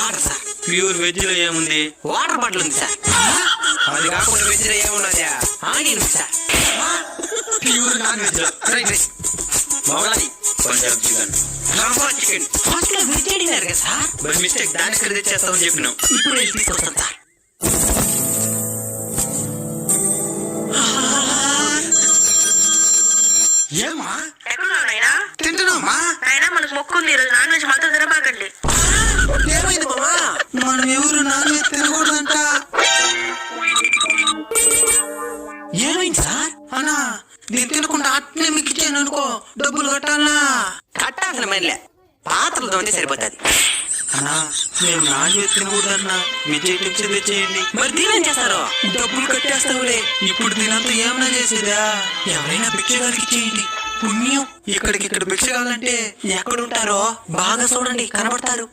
Order sir. Pure veg లో ఏముంది? Water bottle ఉంది సార్. అది కాకుండా వెజ్ లో ఏమున్నదా? ఆనియన్ ఉంది సార్. ప్యూర్ నాన్ వెజ్ లో fried rice, Mughlai, Punjab chicken, Lamba chicken. First లో వెజ్ అడిగారు కదా సార్. బై మిస్టేక్ దాని ఇక్కడ తెచ్చేస్తామని చెప్పినాం. ఇప్పుడు వెళ్ళి తీసుకొస్తాను సార్. ఏమా ఎక్కడున్నావు నాయనా? తింటున్నామా? నాయనా మనకు మొక్కు ఉంది, ఈరోజు నాన్ వెజ్ మాత్రం తినబాకండి. ఏమైంది మామా? మనం ఎవరు నాన్ వెజ్ తినకూడదంట. ఏమైంది సార్? అన్నా నేను తినకుండా అట్నే మీకు ఇచ్చాను అనుకో, డబ్బులు కట్టాలనా? కట్టాల్సిన మనలే, పాత్రలు తోంటే సరిపోతుంది. అన్నా మేము నాన్ వెజ్ తినకూడదన్నా, విజయ్ టిప్స్ తెచ్చేయండి. మరి దీనేం చేస్తారు? డబ్బులు కట్టేస్తావులే. ఇప్పుడు దీనంతా ఏమన్నా చేసేదా? ఎవరైనా భిక్షగానికి ఇచ్చేయండి, పుణ్యం. ఇక్కడ భిక్ష కావాలంటే ఎక్కడుంటారో బాగా చూడండి, కనబడతారు.